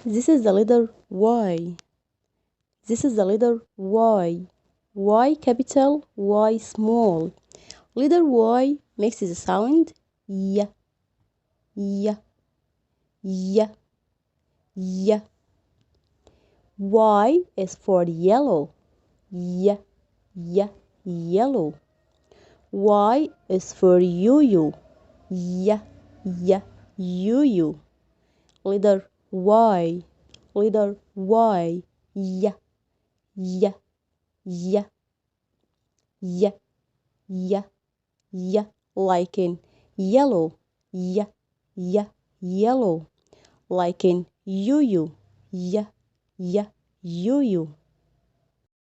This is the letter Y. This is the letter Y. Y capital, Y small. Letter Y makes the sound Y, Y, Y, Y. Y is for yellow. Y, Y, yellow. Y is for yo-yo. Y, Y, yo-yo. Letter Y. Letter Y. Y, Y, Y, Y, Y, Y. Like in yellow. Y, Y, yellow. Like in yo-yo. Y, Y, yo-yo.